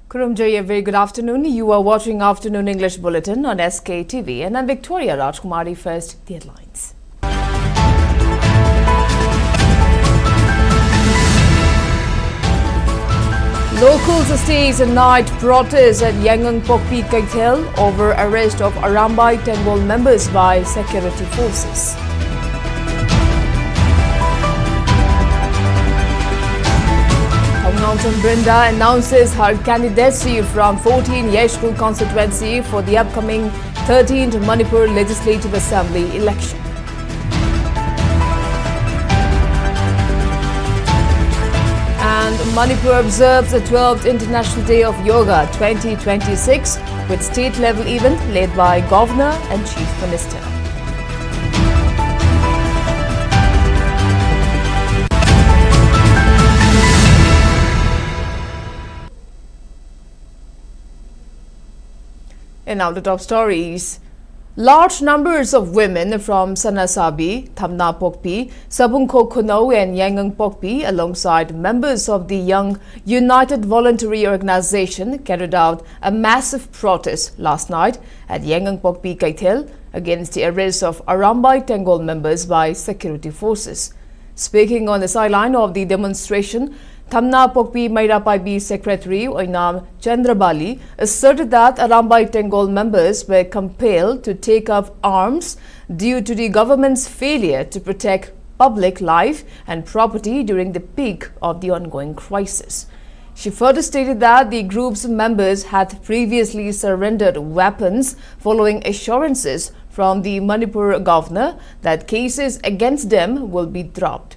Kurumjay, a very good afternoon. You are watching Afternoon English Bulletin on SKTV, and I'm Victoria Rajkumari. First, the headlines. Locals stage a night protest at Yangon Pokpi Kaithel over arrest of Arambai Tenggol members by security forces. Mountain Brinda announces her candidacy from 14 Yeshkul constituency for the upcoming 13th Manipur Legislative Assembly election. And Manipur observes the 12th International Day of Yoga 2026 with state-level event led by Governor and Chief Minister. And now the top stories. Large numbers of women from Sanasabi, Thamna Pokpi, Sabungko Kuno and Yangon Pokpi alongside members of the Young United Voluntary Organization carried out a massive protest last night at Yangon Pokpi Kaithel against the arrest of Arambai Tenggol members by security forces. Speaking on the sideline of the demonstration, Thamna Pokpi Mairapai Secretary Oinam Chandrabali asserted that Arambai Tenggol members were compelled to take up arms due to the government's failure to protect public life and property during the peak of the ongoing crisis. She further stated that the group's members had previously surrendered weapons following assurances from the Manipur governor that cases against them will be dropped.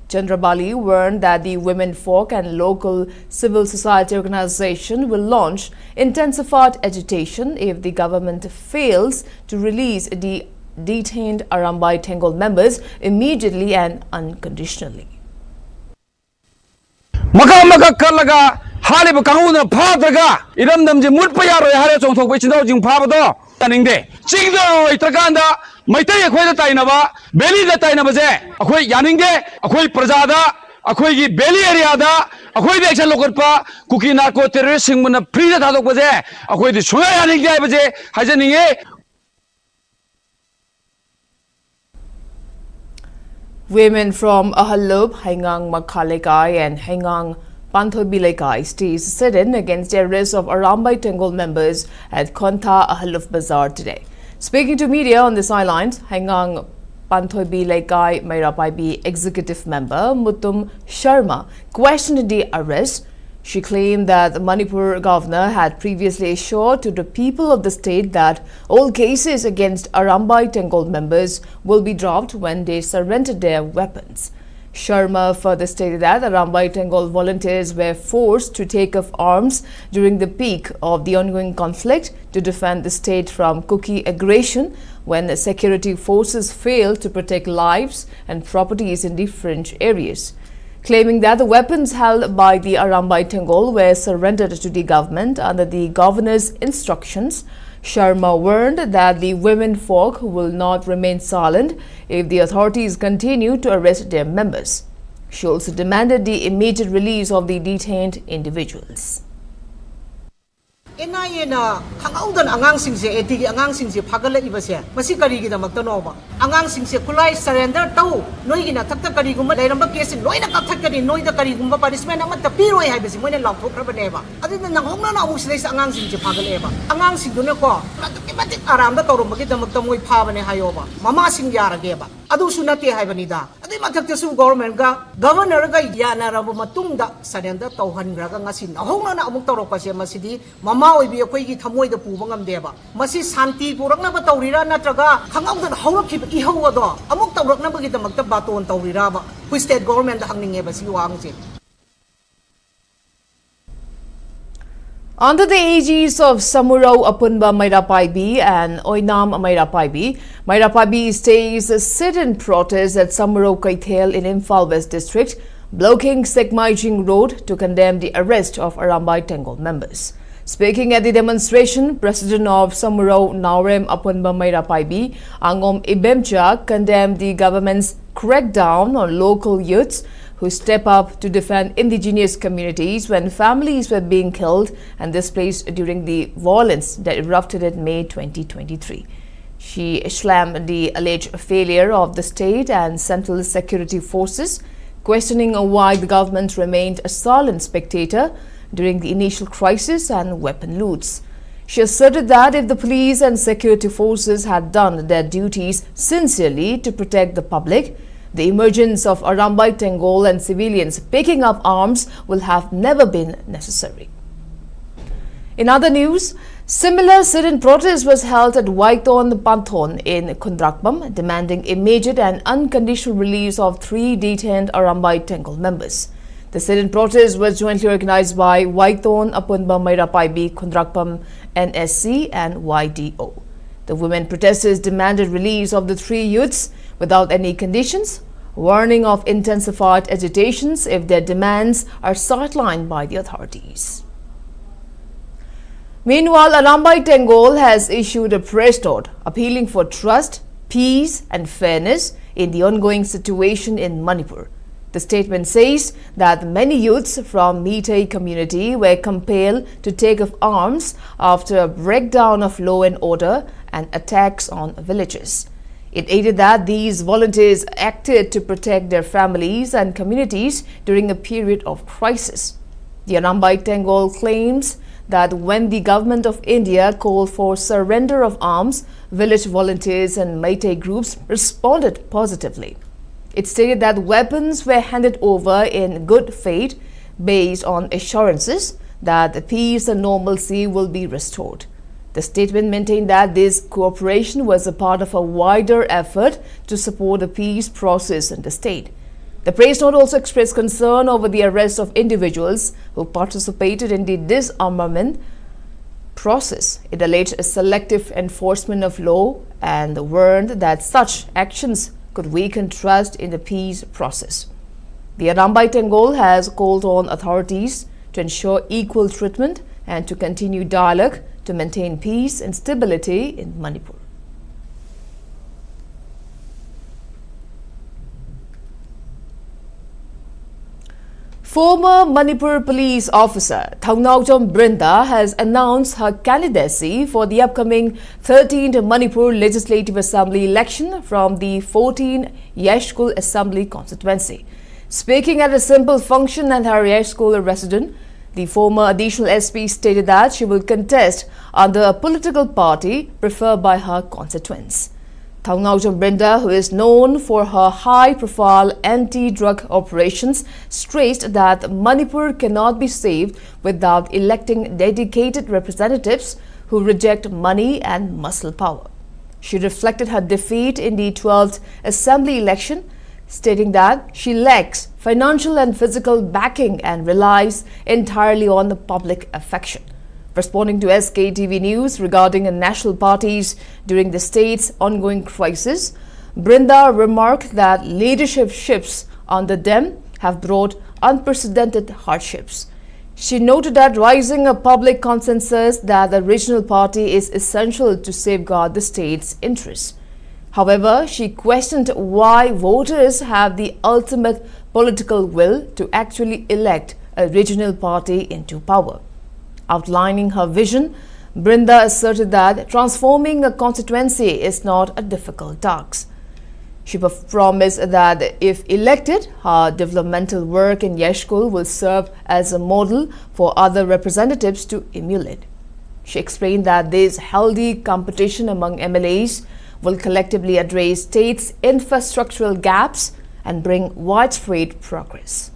Chandrabali warned that the women folk and local civil society organization will launch intensified agitation if the government fails to release the detained Arambai Tenggol members immediately and unconditionally. Halibu Kahuna Padaga, Iramdamji Mutpayaro, Harrison for which no Jim Pabado, Tanning Chingdo, Itaganda, Maitay Aqua Tainava, Belly the Tainavaze, Aquay Yaninge, Aquay Prasada, Aquay Belly Ariada, Aquay Action Lokurpa, Cookie Narco terrorism when a Prida was there, Aquay the Shuayaning Javaze, Hajaning. Women from Ahalub, Hangang Makalekai and Hangang Panthobilekai stays sit-in against the arrest of Arambai Tenggol members at Konta Ahaluf Bazaar today. Speaking to media on the sidelines, Hangang Panthobilekai Mairapai executive member Mutum Sharma questioned the arrest. She claimed that the Manipur governor had previously assured to the people of the state that all cases against Arambai Tenggol members will be dropped when they surrendered their weapons. Sharma further stated that Arambai Tenggol volunteers were forced to take up arms during the peak of the ongoing conflict to defend the state from Kuki aggression when the security forces failed to protect lives and properties in different areas. Claiming that the weapons held by the Arambai Tenggol were surrendered to the government under the governor's instructions, Sharma warned that the women folk will not remain silent if the authorities continue to arrest their members. She also demanded the immediate release of the detained individuals. Ina hangaudan angang singse etigi angang singse phagala ibase masi kari gi damak tanoba angang singse kulai surrender tau noi gi na thakta kari gumba leiramba case noina kapthak kari noida kari gumba punishment amata piroi haibasi moina laukthokraba neba adina nanghongna na amus leis angang singse phagala eba angang singdune ko matik aramda tawrumba gi damak tamoi phabane hayoba mama sing yarageba adu sunate haibanida adi mathakta su government ga governor ga yana rabu matungda surrender tawhangra ga ngasi nahongna na amuk tawrokpase masidi mama oibi akoigi thamoida puba ngamdeba masi santi puraknaba tawrira natraga khangaudan haurakhiba ihawado amuk tawraknaba gi damakta baton tawrira ba hu state government hangninge ba si wangje. Under the aegis of Samurao Apunba Mairapai and Oinam Mairapai stays a sit-in protest at Samurao Kaithel in Imphal West District, blocking Sekmaijing Road to condemn the arrest of Arambai Tenggol members. Speaking at the demonstration, President of Samurao Naurem Apunba Mairapai Angom Ibemcha condemned the government's crackdown on local youths who step up to defend indigenous communities when families were being killed and displaced during the violence that erupted in May 2023. She slammed the alleged failure of the state and central security forces, questioning why the government remained a silent spectator during the initial crisis and weapon loots. She asserted that if the police and security forces had done their duties sincerely to protect the public, the emergence of Arambai Tenggol and civilians picking up arms will have never been necessary. In other news, similar sit-in protest was held at Waiton Panthon in Kundrakbam, demanding immediate and unconditional release of 3 detained Arambai Tenggol members. The sit-in protest was jointly organized by Waiton Apunba Mairapaibi Kundrakbam NSC and YDO. The women protesters demanded release of the 3 youths without any conditions, warning of intensified agitations if their demands are sidelined by the authorities. Meanwhile, Arambai Tenggol has issued a press note appealing for trust, peace and fairness in the ongoing situation in Manipur. The statement says that many youths from Meitei community were compelled to take up arms after a breakdown of law and order and attacks on villages. It added that these volunteers acted to protect their families and communities during a period of crisis. The Arambai Tenggol claims that when the government of India called for surrender of arms, village volunteers and Meitei groups responded positively. It stated that weapons were handed over in good faith based on assurances that the peace and normalcy will be restored. The statement maintained that this cooperation was a part of a wider effort to support the peace process in the state. The press note also expressed concern over the arrest of individuals who participated in the disarmament process. It alleged a selective enforcement of law and warned that such actions could weaken trust in the peace process. The Arambai Tenggol has called on authorities to ensure equal treatment and to continue dialogue to maintain peace and stability in Manipur. Former Manipur police officer Thongnaujam Brinda has announced her candidacy for the upcoming 13th Manipur Legislative Assembly election from the 14th Yashkul Assembly constituency. Speaking at a simple function at her Yashkul residence, the former additional SP stated that she will contest under a political party preferred by her constituents. Thongnaujam Brinda, who is known for her high-profile anti-drug operations, stressed that Manipur cannot be saved without electing dedicated representatives who reject money and muscle power. She reflected her defeat in the 12th Assembly election, stating that she lacks financial and physical backing and relies entirely on the public affection. Responding to SKTV News regarding national parties during the state's ongoing crisis, Brinda remarked that leadership shifts under them have brought unprecedented hardships. She noted that rising a public consensus that the regional party is essential to safeguard the state's interests. However, she questioned why voters have the ultimate political will to actually elect a regional party into power. Outlining her vision, Brinda asserted that transforming a constituency is not a difficult task. She promised that if elected, her developmental work in Yashkul will serve as a model for other representatives to emulate. She explained that this healthy competition among MLAs will collectively address state's infrastructural gaps and bring widespread progress.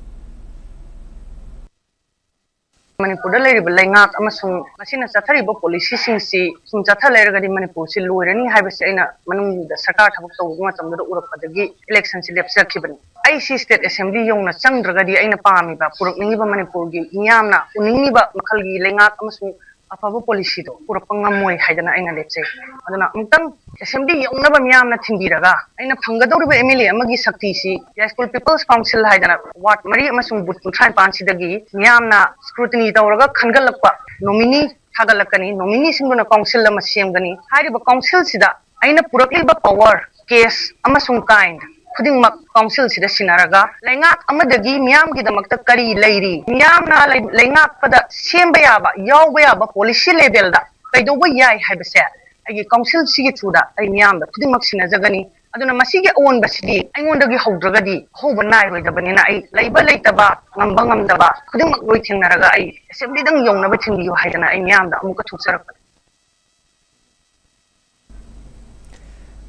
Manipur Lengak Amasung Masina Sataribo policy si Sum Jathalergadi Manipur si Lurani Habasina Manung the Sakar Tabto Urapagi election lepsa Kiban. I see State Assembly Yong Chandragadi Aina Pami ba Purniba Manipurgi Yamna Uniniba Makalgi Lengak Amasung Apavo policy do Purapangamoy Haidana Aina Lepse. Adana Mutang Assembly Yong Naba Yamna Timbiraga Aina Pangador Emily Amagi Saktisi Yashkul People's Council Haidana what Maria Masung Butu Try Pansidagi Yamna scrutiny Tauraga Kangalapa nominee Tagalakani nominee Singuna Council Lama Siamgani Hariba Council Sida Aina Purakliba power case Amasung kind khudingmak council sida sinaraga laingak amadagi miyam gidamakta kari leiri miyamna laingak pada semba yaba yawba yaba policy level da kaidoba yai haibase agi council sigi chuda ai miyam da khudingmak sinajagani aduna masigi on basidi aingondagi haudragadi hoba nai roidabani na ai laiba leitaba ngamba ngamdaba khudingmak loi thingnaraga ai assembly dang yongnaba thingbiyo haidana ai miyam da amuka thuksarak.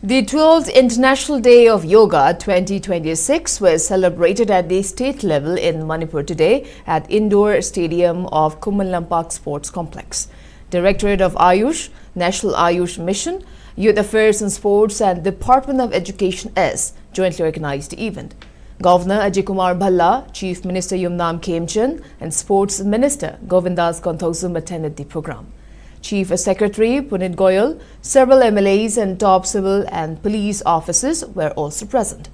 The 12th International Day of Yoga 2026 was celebrated at the state level in Manipur today at Indoor Stadium of Kumalampak Sports Complex. Directorate of Ayush, National Ayush Mission, Youth Affairs and Sports and Department of Education S jointly organized the event. Governor Ajay Kumar Bhalla, Chief Minister Yumnam Khemchand and Sports Minister Govindas Konthosum attended the program. Chief Secretary Punit Goyal, several MLAs and top civil and police officers were also present.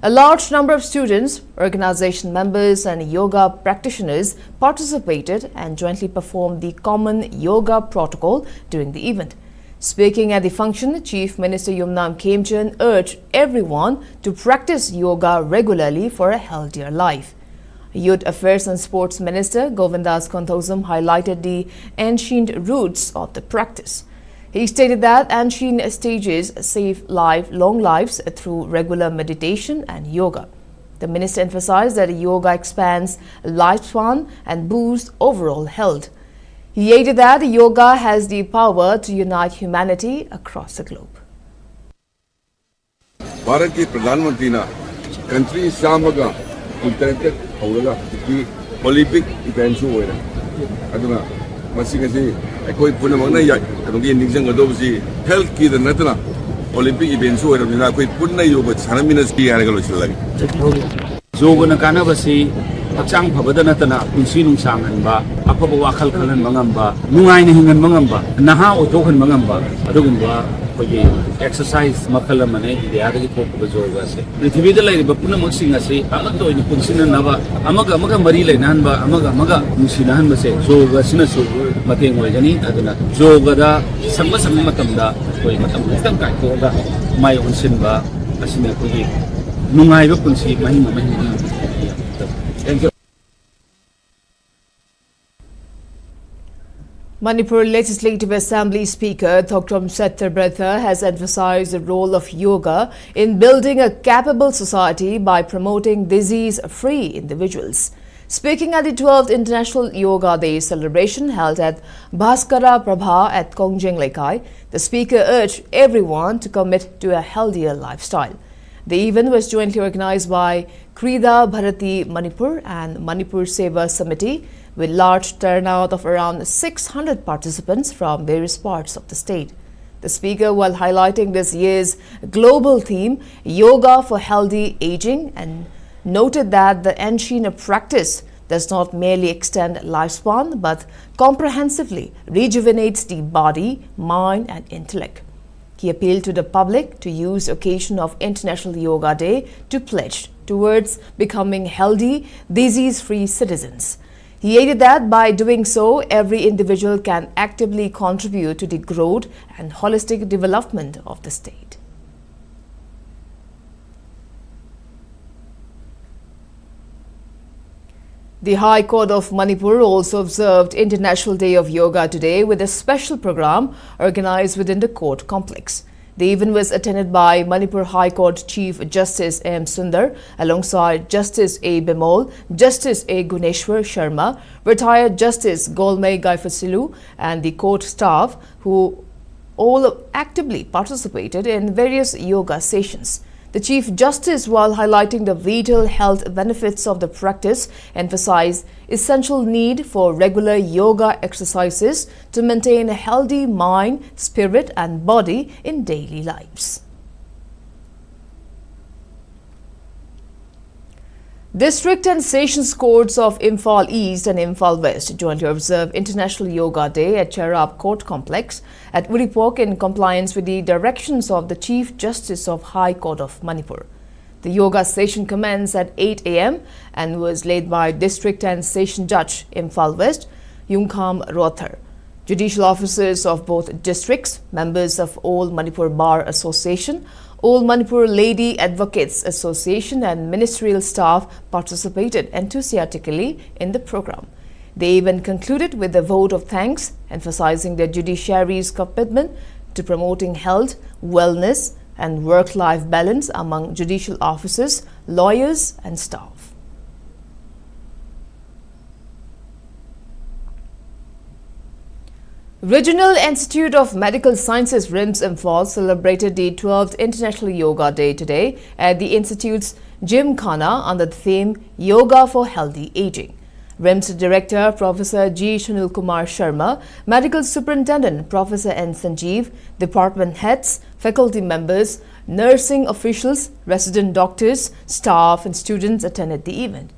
A large number of students, organization members and yoga practitioners participated and jointly performed the common yoga protocol during the event. Speaking at the function, Chief Minister Yumnam Khemchand urged everyone to practice yoga regularly for a healthier life. Youth Affairs and Sports Minister Govindas Konthosum highlighted the ancient roots of the practice. He stated that ancient stages save long lives through regular meditation and yoga. The minister emphasized that yoga expands lifespan and boosts overall health. He added that yoga has the power to unite humanity across the globe. Bharat के प्रधानमंत्री ना country सामगा internet होगा कि Olympic events हो रहा है अदुना मसीगसी कोई पुणे मगना या कनोगी निजंग अदोबसी हेल्थ की द नतना ओलंपिक इवेंट्स हो रहा है कोई पुणे योग सानमिनस की यार गलो चलगी जोगना कानाबसी हक्चांग फबदा नतना पुंसी नुंसांगनबा अफबा वाखल खलन मंगंबा नुंगाइना हिंगन मंगंबा नहा ओथोखन मंगंबा अदुगुंबा कोई एक्सरसाइज मखल मने इंडियादगी थोकबा जोगा से पृथ्वीदा लैरिबा पुनमक्सिंग असे अमत ओइन पुंसिना नबा अमगा मरी लैनानबा अमगा नुसिनाहनबा से जोगा सिना सु मतेंग ओइगनी अदुना जोगदा संग मतमदा कोई मतम खतम काइथोगा माइ ओनसिनबा असिना कोई नुंगाइबा पुंसी महि Thank you. Manipur Legislative Assembly Speaker Thoktom Settabretha has emphasized the role of yoga in building a capable society by promoting disease-free individuals. Speaking at the 12th International Yoga Day celebration held at Bhaskara Prabha at Kongjeng Lekai, the speaker urged everyone to commit to a healthier lifestyle. The event was jointly organized by Krida Bharati Manipur and Manipur Seva Samiti, with large turnout of around 600 participants from various parts of the state. The speaker, while highlighting this year's global theme, Yoga for Healthy Aging, and noted that the ancient practice does not merely extend lifespan but comprehensively rejuvenates the body, mind and intellect. He appealed to the public to use the occasion of International Yoga Day to pledge towards becoming healthy, disease-free citizens. He added that by doing so, every individual can actively contribute to the growth and holistic development of the state. The High Court of Manipur also observed International Day of Yoga today with a special program organized within the court complex. The event was attended by Manipur High Court Chief Justice M. Sundar alongside Justice A. Bemol, Justice A. Guneshwar Sharma, retired Justice Golmay Gaifasilu and the court staff, who all actively participated in various yoga sessions. The Chief Justice, while highlighting the vital health benefits of the practice, emphasized essential need for regular yoga exercises to maintain a healthy mind, spirit and body in daily lives. District and Sessions Courts of Imphal East and Imphal West jointly observe International Yoga Day at Cherab Court Complex at Uripok in compliance with the directions of the Chief Justice of High Court of Manipur. The yoga session commenced at 8 a.m. and was led by District and Session Judge Imphal West, Yungkham Rothar. Judicial officers of both districts, members of all Manipur Bar Association, All Manipur Lady Advocates Association and ministerial staff participated enthusiastically in the program. They even concluded with a vote of thanks, emphasizing the judiciary's commitment to promoting health, wellness, and work-life balance among judicial officers, lawyers, and staff. Regional Institute of Medical Sciences RIMS Imphal celebrated the 12th International Yoga Day today at the Institute's Gymkhana under the theme Yoga for Healthy Aging. RIMS Director Professor G. Sunil Kumar Sharma, Medical Superintendent Professor N. Sanjeev, department heads, faculty members, nursing officials, resident doctors, staff and students attended the event.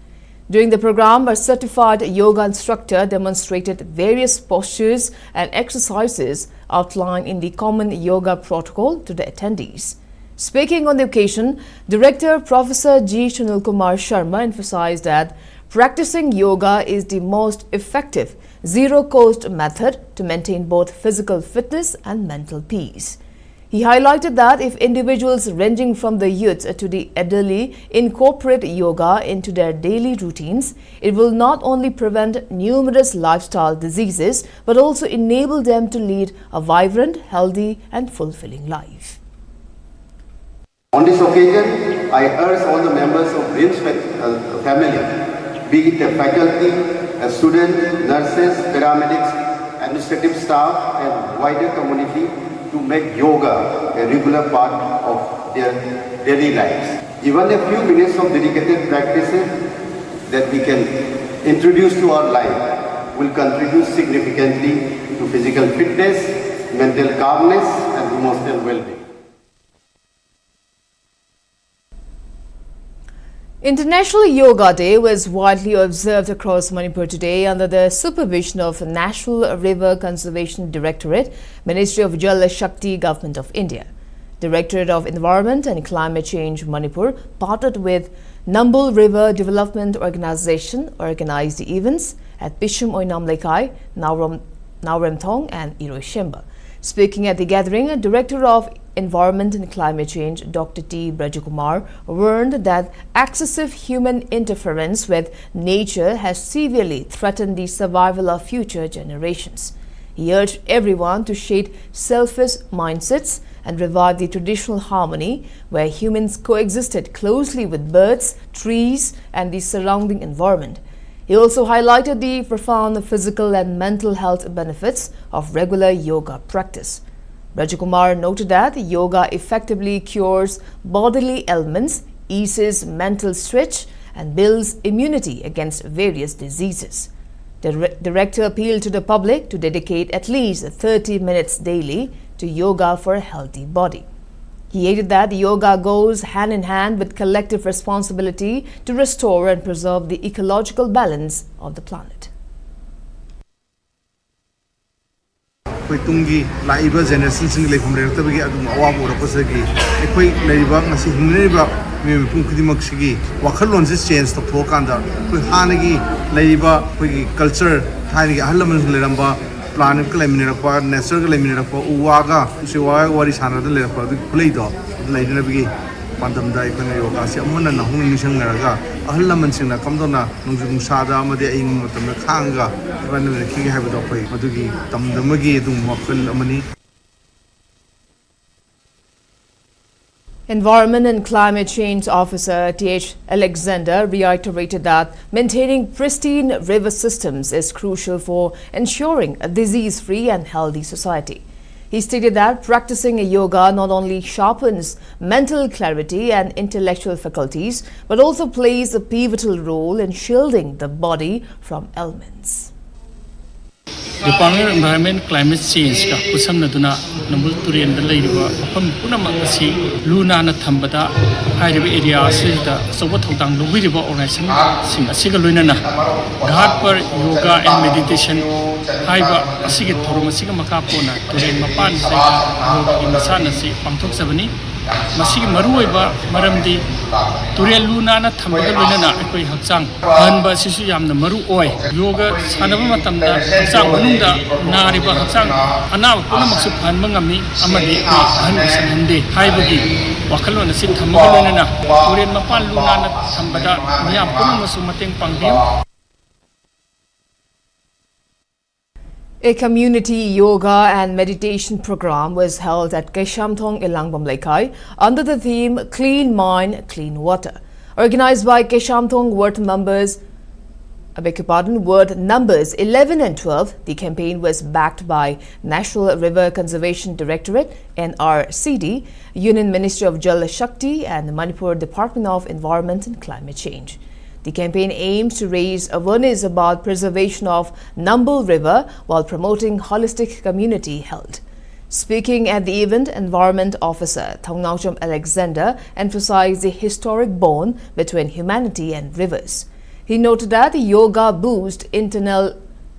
During the program, a certified yoga instructor demonstrated various postures and exercises outlined in the common yoga protocol to the attendees. Speaking on the occasion, Director Professor G. Sunil Kumar Sharma emphasized that practicing yoga is the most effective, zero-cost method to maintain both physical fitness and mental peace. He highlighted that if individuals ranging from the youth to the elderly incorporate yoga into their daily routines, it will not only prevent numerous lifestyle diseases, but also enable them to lead a vibrant, healthy and fulfilling life. On this occasion, I urge all the members of RIMS family, be it the faculty, students, nurses, paramedics, administrative staff and wider community, to make yoga a regular part of their daily lives. Even a few minutes of dedicated practices that we can introduce to our life will contribute significantly to physical fitness, mental calmness and emotional well-being. International Yoga Day was widely observed across Manipur today under the supervision of National River Conservation Directorate, Ministry of Jal Shakti, Government of India. Directorate of Environment and Climate Change Manipur partnered with Numbul River Development Organization organized the events at Pishum Oinam Lekai, Nauremthong and Iroshemba. Speaking at the gathering, Director of Environment and Climate Change, Dr. T. Brajakumar, warned that excessive human interference with nature has severely threatened the survival of future generations. He urged everyone to shed selfish mindsets and revive the traditional harmony where humans coexisted closely with birds, trees, and the surrounding environment. He also highlighted the profound physical and mental health benefits of regular yoga practice. Brajakumar noted that yoga effectively cures bodily ailments, eases mental stretch, and builds immunity against various diseases. The director appealed to the public to dedicate at least 30 minutes daily to yoga for a healthy body. He added that yoga goes hand in hand with collective responsibility to restore and preserve the ecological balance of the planet. Tungi laiba generation sing le khumre ta bagi adum awab ora pasagi ekoi leiba ngasi himneba me pung khidimak sigi wakhalon se change to phokanda koi hanagi leiba koi culture thani ahalaman leramba planet ka lemine rakpa nature ka lemine rakpa uwaga siwa wari sana da lerapa du kulei do leidina bagi pandam dai kana yoga se amuna na hung nisang naraga ahalaman singna kamdona nungju sada amade ing matam khanga ban ki ha ba koi madugi tamdamagi dum wakal amani. Environment and Climate Change Officer T.H. Alexander reiterated that maintaining pristine river systems is crucial for ensuring a disease-free and healthy society. He stated that practicing yoga not only sharpens mental clarity and intellectual faculties, but also plays a pivotal role in shielding the body from ailments. Department of Environment Climate Change ka kusamna duna Numbul Turian da leiba afam punamak asi luna na thambada hairiba area asida sobo thongtang lubiriba organization sing asiga loinana ghat par yoga and meditation haiba asigi thorum asiga makapona turen mapan sai yoga inasana si pangthok sabani masigi maruoiba maramdi turian luna na thambada loinana ekoi hakchang hanba sisu yamna maru oi yoga sanaba matamda hakchang manungda nariba hakchang anaw punamaksu phanba ngami amadi han sanhande haibagi wakhalon asin thamgalona na uren mapan luna na thambada miyam punamasu mateng pangbiu. A community yoga and meditation program was held at Keshamthong Ilangbam Laikai under the theme Clean Mind, Clean Water. Organized by Keshamthong Ward members, ward numbers 11 and 12, the campaign was backed by National River Conservation Directorate (NRCD), Union Ministry of Jal Shakti and the Manipur Department of Environment and Climate Change. The campaign aims to raise awareness about preservation of Nambil River while promoting holistic community health. Speaking at the event, Environment Officer Thongnaucham Alexander emphasized the historic bond between humanity and rivers. He noted that yoga boosts internal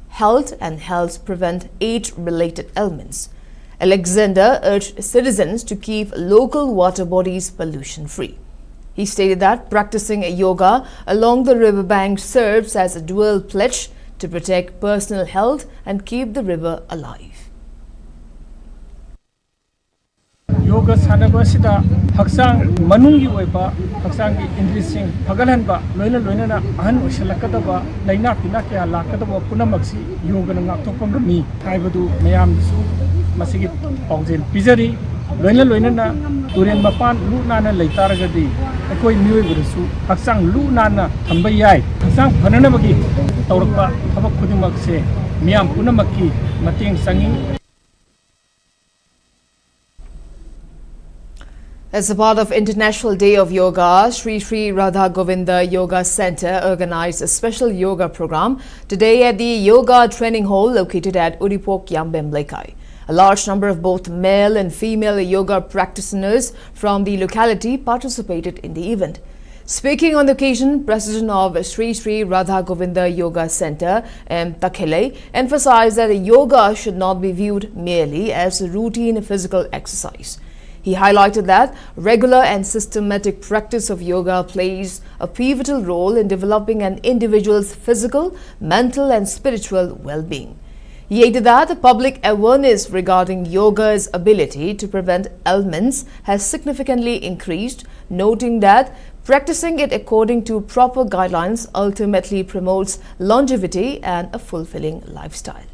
health and helps prevent age-related ailments. Alexander urged citizens to keep local water bodies pollution-free. He stated that practicing yoga along the riverbank serves as a dual pledge to protect personal health and keep the river alive. Yoga sanaba sida haksang manungi oiba haksang gi indrising phagalhanba loina na ahan oisalakadaba laina tina kya lakadaba punamaksi yoga na ngakthokpam mi haibadu mayam su masigi paujel pizari loina na turen mapan lu nana leitaragadi akoi mioi burusu haksang lu nana thamba yai haksang phanana bagi tawrakpa thabak khudimak se miyam punamakki mateng sangi. As a part of International Day of Yoga, Sri Sri Radha Govinda Yoga Center organized a special yoga program today at the Yoga Training Hall located at Uripok Yambem Laikai. A large number of both male and female yoga practitioners from the locality participated in the event. Speaking on the occasion, President of Sri Sri Radha Govinda Yoga Center, M. Takhele, emphasized that yoga should not be viewed merely as a routine physical exercise. He highlighted that regular and systematic practice of yoga plays a pivotal role in developing an individual's physical, mental and spiritual well-being. He added that the public awareness regarding yoga's ability to prevent ailments has significantly increased, noting that practicing it according to proper guidelines ultimately promotes longevity and a fulfilling lifestyle.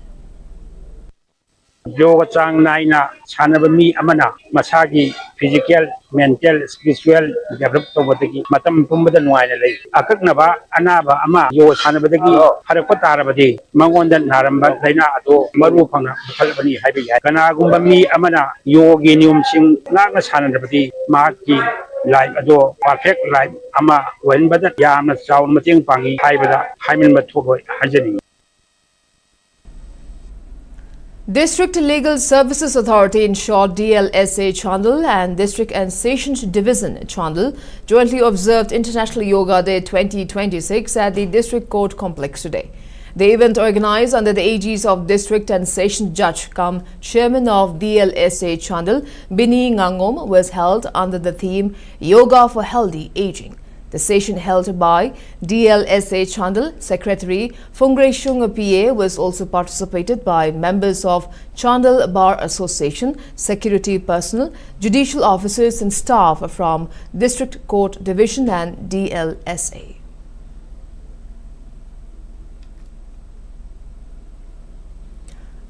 Yoga chang naina sanaba mi amana masagi physical, mental, spiritual develop tobadagi matam pumbada nuaina lei akaknaba anaba ama yoga sanabadagi harakpa tarabadi mangonda naramba laina ado maru phangna khalbani haibi kana gumba mi amana yogi niyum sing ngana sanadabadi maki life ado perfect life ama wenbada yamna chaun mateng pangi haibada haimin mathoboi hajani. District Legal Services Authority, in short DLSA Chandal, and District and Sessions Division Chandal jointly observed International Yoga Day 2026 at the District Court Complex today. The event, organized under the aegis of District and Sessions Judge cum Chairman of DLSA Chandal, Bini Ngangom, was held under the theme Yoga for Healthy Aging. The session held by DLSA Chandal Secretary Fungreshung PA was also participated by members of Chandal Bar Association, security personnel, judicial officers and staff from District Court Division and DLSA.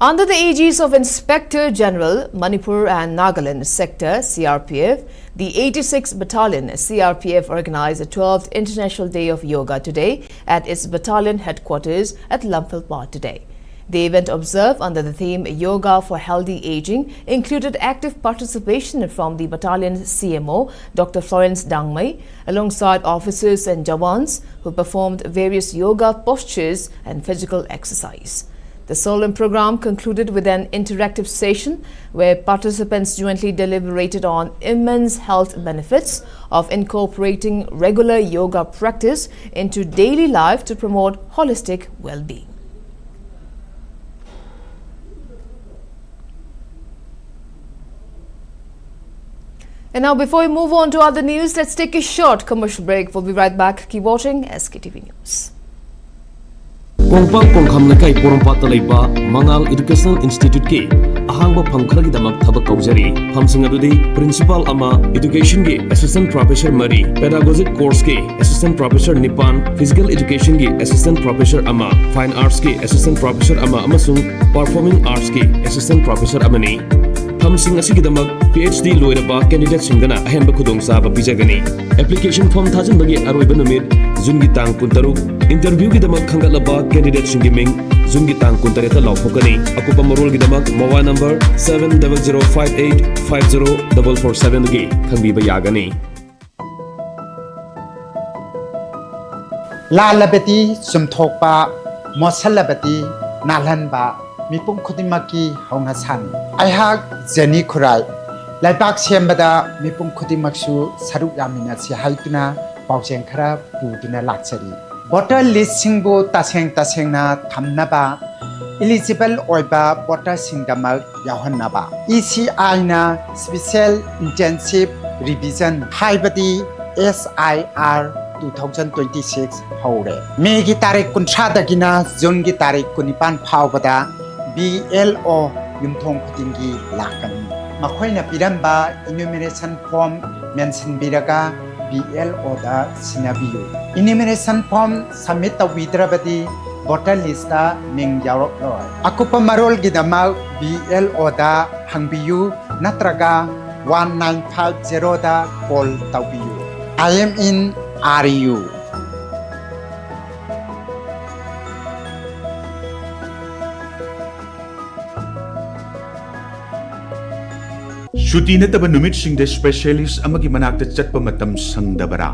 Under the aegis of Inspector General, Manipur and Nagaland Sector CRPF, the 86th Battalion CRPF organized the 12th International Day of Yoga today at its battalion headquarters at Lampilpad today. The event, observed under the theme Yoga for Healthy Aging, included active participation from the battalion CMO, Dr. Florence Dangmai, alongside officers and jawans who performed various yoga postures and physical exercise. The solemn program concluded with an interactive session where participants jointly deliberated on immense health benefits of incorporating regular yoga practice into daily life to promote holistic well-being. And now, before we move on to other news, let's take a short commercial break. We'll be right back. Keep watching SKTV News. Kongpang Kongkham Lekai Porompat Talaiba Mangal Educational Institute ki ahangba phamkharagi damak thabak kaujari phamsing adudi principal ama education ki assistant professor mari pedagogic course ki assistant professor nipan physical education ki assistant professor ama fine arts ki assistant professor ama amasung performing arts ki assistant professor amani phamsing asigidamak PhD loiraba candidate singana ahenba khudong saba bijagani application form thajin bagi aroiba numit jungi tang kuntaruk interview gi damak khangalaba candidate singi ming jungi tang kuntareta lawphokani akupa marol gi damak mobile number 7005850447 gi khangbiba yagani lalabati sumthokpa mosalabati nalhanba mipum khudimaki hauna sani aihak jeni khurai laibak sembada mipum khudimaksu saruk yamina si haituna paujeng khara puduna lakchari voter list singbo tasengna thamnaba eligible oiba voter singdamak yahannaba ECI na special intensive revision haibati SIR 2026 haure megi tarik kuntra dagina jun gi tarik kunipan phawbada BLO yumthong khutingi lakani makhoina piramba enumeration form mention biraga BLO da sinabiyu enumeration form submit tawidrabadi voter list da ming yarok loy akupa marol gidama BLO da hangbiyu natraga 1950 da call tawiyu I am in RU Shuti nataba numitshingda specialist amagi manakta chatpa matam sangdabara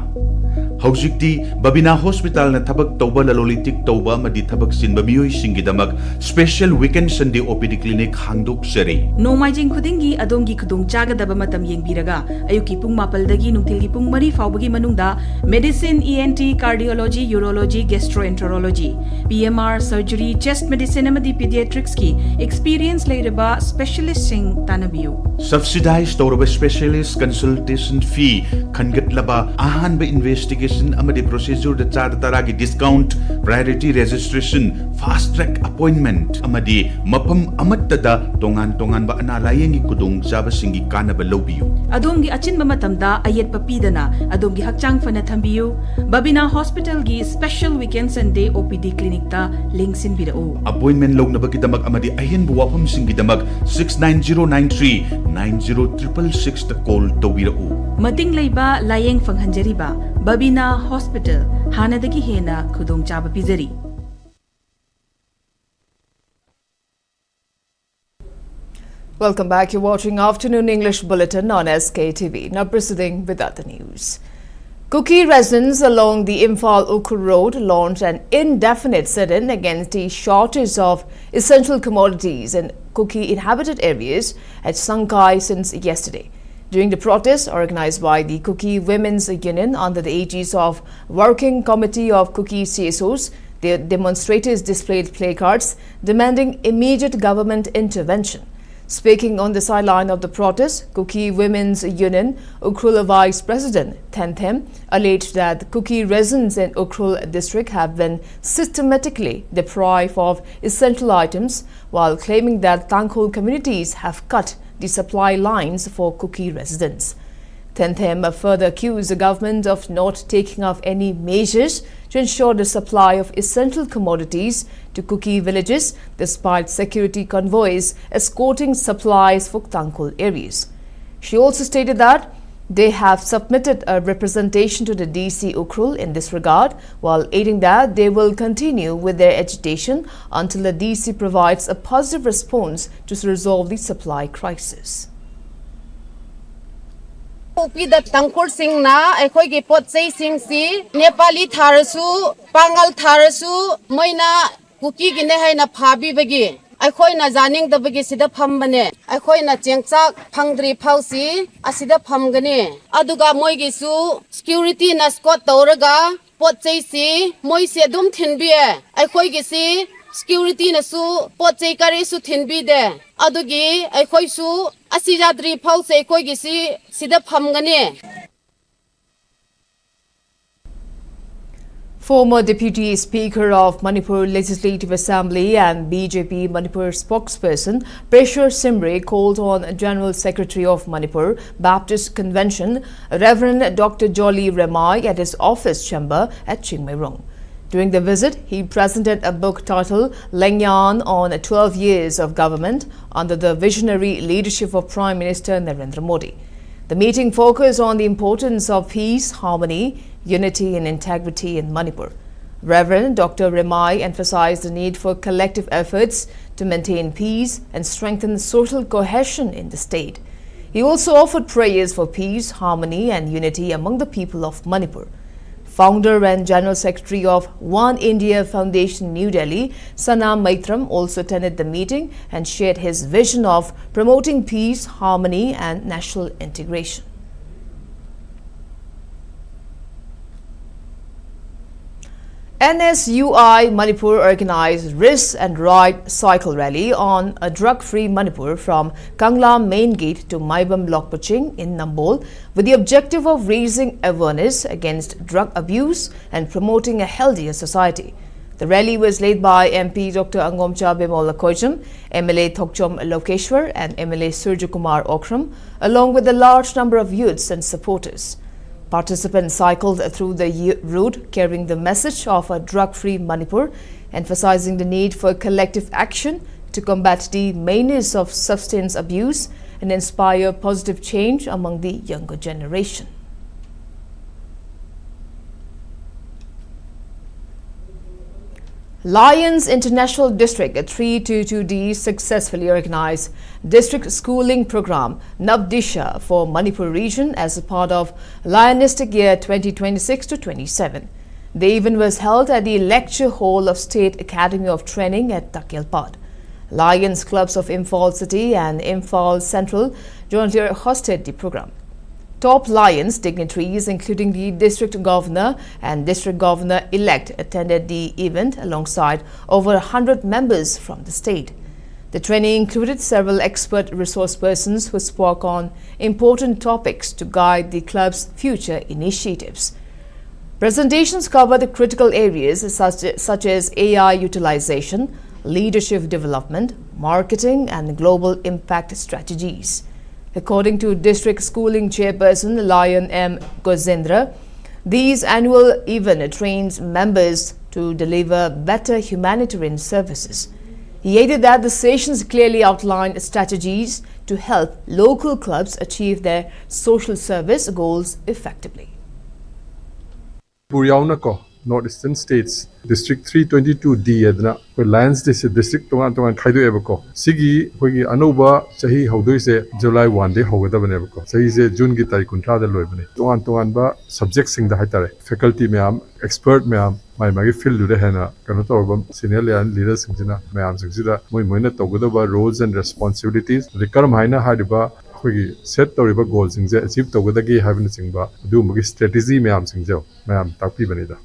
Haujikti Babina Hospital na tabak tauba lalolitik tauba madi tabak sinba miyoy singidamak special weekend Sunday OPD clinic hangdok sari Nomaijing khudingi adongi khudong chagadaba matam yengbiraga ayuki pung mapaldagi nungtilgi pung mari faubagi manungda medicine ENT cardiology urology gastroenterology PMR surgery chest medicine amadi pediatrics ki experience leiraba specialist sing tanabiyu Subsidized tauba specialist consultation fee khangatlaba ahanba investigation amadi procedure da char taragi discount priority registration fast track appointment amadi mapam amatta da tongan ba analayengi kudong jaba singi kanaba lobiyu adongi achinba matamda ayet papidana adongi hakchang fana thambiyu Babina Hospital gi special weekend Sunday OPD clinic ta lingsin birao appointment lognaba kidamak amadi ahin bu wafam singi damak 69093 9066 ta call tawirao mating leiba layeng fanghanjariba Babina Hospital hanadagi hena khudong chaba pizari Welcome back. You're watching Afternoon English Bulletin on SKTV. Now proceeding with other news. Kuki residents along the Imphal Ukur Road launched an indefinite sit-in against the shortage of essential commodities in Kuki inhabited areas at Sankai since yesterday. During the protest organized by the Kuki Women's Union under the aegis of Working Committee of Kuki CSOs, the demonstrators displayed placards demanding immediate government intervention. Speaking on the sideline of the protest, Kuki Women's Union Ukhrul Vice President Tenthem alleged that Kuki residents in Ukhrul district have been systematically deprived of essential items, while claiming that Tenggol communities have cut the supply lines for Kuki residents. Tenthem further accused the government of not taking of any measures to ensure the supply of essential commodities to Kuki villages despite security convoys escorting supplies for Tenggol areas. She also stated that they have submitted a representation to the DC Ukhrul in this regard, while adding that they will continue with their agitation until the DC provides a positive response to resolve the supply crisis. Pida Tenggol sing na akhoi pot sei sing si Nepali tharasu Pangal tharasu moina Kuki gine haina phabi bagi akhoi na janing da bagi sida phambane akhoi na chengchak phangdri phausi asida phamgane aduga moi gi su security na squad tawraga pot sei si moi se dum thinbie akhoi gi si security na su pot sei kari su thinbi de adugi akhoi su asijadri phause akhoi gi si sida phamgane Former Deputy Speaker of Manipur Legislative Assembly and BJP Manipur spokesperson Pressure Simre called on General Secretary of Manipur Baptist Convention Reverend Dr. Jolly Remai at his office chamber at Chingmairong. During the visit, he presented a book titled Lengyan on 12 Years of Government under the visionary leadership of Prime Minister Narendra Modi. The meeting focused on the importance of peace, harmony, unity and integrity in Manipur. Reverend Dr. Remai emphasized the need for collective efforts to maintain peace and strengthen social cohesion in the state. He also offered prayers for peace, harmony and unity among the people of Manipur. Founder and General Secretary of One India Foundation New Delhi, Sana Maitram, also attended the meeting and shared his vision of promoting peace, harmony and national integration. NSUI Manipur organized Risk and Ride cycle rally on a drug-free Manipur from Kangla Main Gate to Maibam Block Puching in Nambol with the objective of raising awareness against drug abuse and promoting a healthier society. The rally was led by MP Dr. Angomcha Bimola Koijam, MLA Thokchom Lokeshwar and MLA Surjakumar Okram, along with a large number of youths and supporters. Participants cycled through the route carrying the message of a drug-free Manipur, emphasizing the need for collective action to combat the menace of substance abuse and inspire positive change among the younger generation. Lions International District 322D successfully organized district schooling program Navdisha for Manipur region as a part of Lionistic Year 2026-27. The event was held at the lecture hall of State Academy of Training at Takelpad. Lions clubs of Imphal City and Imphal Central jointly hosted the program. Top Lions dignitaries, including the District Governor and District Governor-elect, attended the event alongside over 100 members from the state. The training included several expert resource persons who spoke on important topics to guide the club's future initiatives. Presentations covered critical areas such as AI utilization, leadership development, marketing, and global impact strategies. According to District Schooling Chairperson Lion M. Gozendra, these annual event trains members to deliver better humanitarian services. He added that the sessions clearly outlined strategies to help local clubs achieve their social service goals effectively. North Eastern States District 322D adna ko Lions District tongan khaidu ebako sigi hogi anuba chahi hodoi se July 1 de hogada bane ebako chahi se June gi tarikh 19 da loi bane tongan ba subject sing da haitare faculty meam expert meam mai field de hena kanu to senior leaders sing jina meam sing jida moina togada ba roles and responsibilities rekaram haina hadiba set toriba goals sing je achieve togadagi having singba du mugi strategy meam sing je meam takpi banida.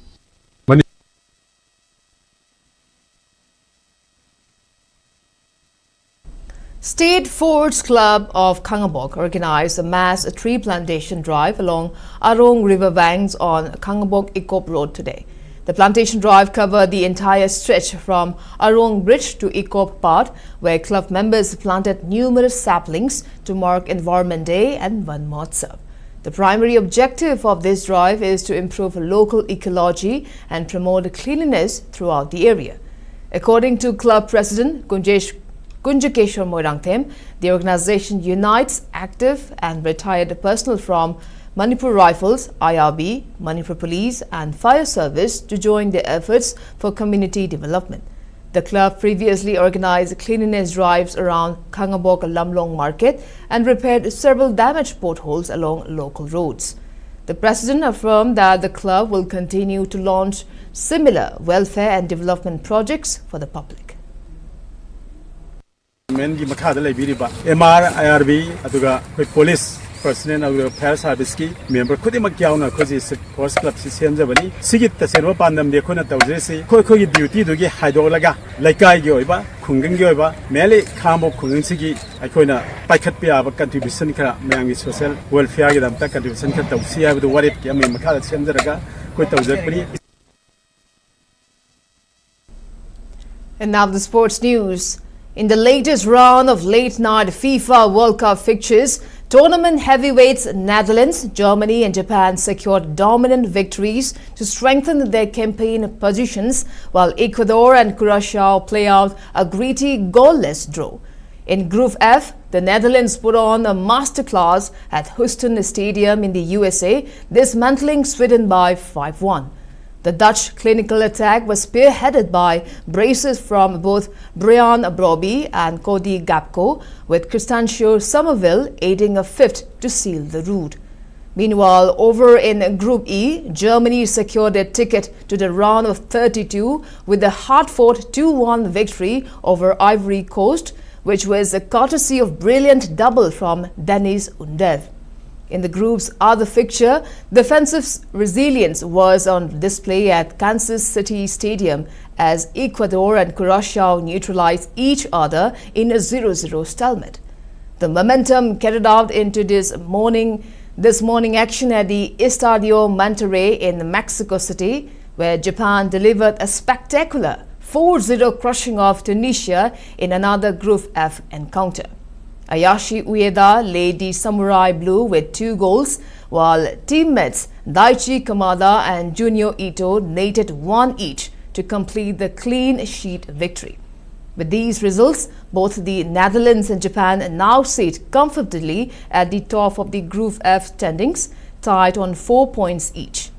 State Forest Club of Kangabok organized a mass tree plantation drive along Arong River banks on Kangabok Ikop Road today. The plantation drive covered the entire stretch from Arong Bridge to Ikop Part, where club members planted numerous saplings to mark Environment Day and Van Mahotsav. The primary objective of this drive is to improve local ecology and promote cleanliness throughout the area. According to club president Kunjakeshwar Moirangthem, the organization unites active and retired personnel from Manipur Rifles, IRB, Manipur Police and Fire Service to join their efforts for community development. The club previously organized cleanliness drives around Kangabok Lamlong Market and repaired several damaged potholes along local roads. The president affirmed that the club will continue to launch similar welfare and development projects for the public. MR, IRB, police personnel and fire service member Forest Club Sembani, Sigit Servo Pandam de Kona Tausi, Koi duty to get Hydolaga, Laikai Yoiba, Kungan Yoiba, Mele, Kambo Kunginsigi, Icona, Pakatpia, contribution, Mang social welfare, and contribution to see the what it came in Makala Senderaga, Kota. And now the sports news. In the latest round of late-night FIFA World Cup fixtures, tournament heavyweights Netherlands, Germany and Japan secured dominant victories to strengthen their campaign positions, while Ecuador and Curaçao play out a gritty goalless draw. In Group F, the Netherlands put on a masterclass at Houston Stadium in the USA, dismantling Sweden by 5-1. The Dutch clinical attack was spearheaded by braces from both Brian Brobbey and Cody Gakpo, with Cristancio Somerville aiding a fifth to seal the route. Meanwhile, over in Group E, Germany secured a ticket to the round of 32 with a hard-fought 2-1 victory over Ivory Coast, which was a courtesy of brilliant double from Denis Undev. In the group's other fixture, defensive resilience was on display at Kansas City Stadium as Ecuador and Curaçao neutralized each other in a 0-0 stalemate. The momentum carried out into this morning action at the Estadio Monterrey in Mexico City, where Japan delivered a spectacular 4-0 crushing of Tunisia in another Group F encounter. Ayashi Ueda led the Samurai Blue with 2 goals, while teammates Daichi Kamada and Junyo Ito netted 1 each to complete the clean sheet victory. With these results, both the Netherlands and Japan now sit comfortably at the top of the Group F standings, tied on 4 points each.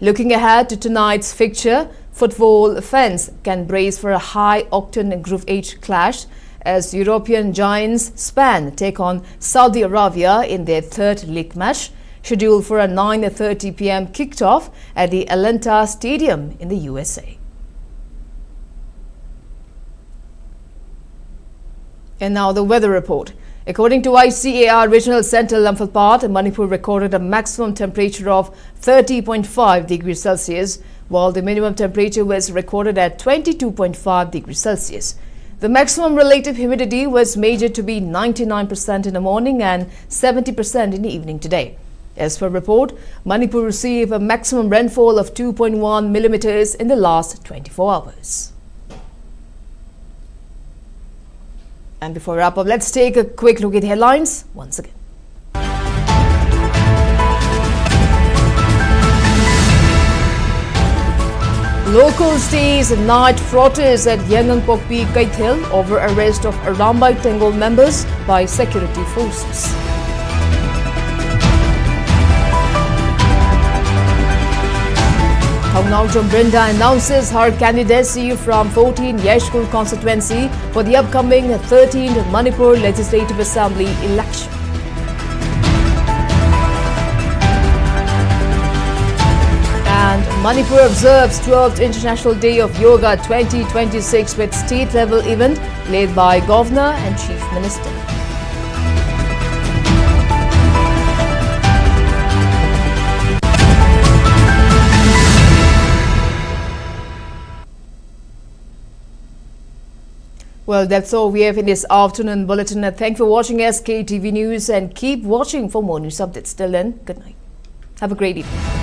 Looking ahead to tonight's fixture, football fans can brace for a high-octane Group H clash as European giants Spain take on Saudi Arabia in their third league match, scheduled for a 9:30 p.m. kickoff at the Atlanta Stadium in the USA. And now the weather report. According to ICAR Regional Center Imphal, Manipur recorded a maximum temperature of 30.5 degrees Celsius, while the minimum temperature was recorded at 22.5 degrees Celsius. The maximum relative humidity was measured to be 99% in the morning and 70% in the evening today. As per report, Manipur received a maximum rainfall of 2.1 millimeters in the last 24 hours. And before we wrap up, let's take a quick look at headlines once again. Local stays night protests at Yangon-Pokpi, Kaithel over arrest of Arambai Tenggol members by security forces. Thongnaucham Brinda announces her candidacy from 14 Yeshkul constituency for the upcoming 13th Manipur Legislative Assembly election. And Manipur observes 12th International Day of Yoga 2026 with state-level event led by Governor and Chief Minister. Well, that's all we have in this afternoon bulletin. Thanks for watching SKTV News and keep watching for more news updates. Till then, good night. Have a great evening.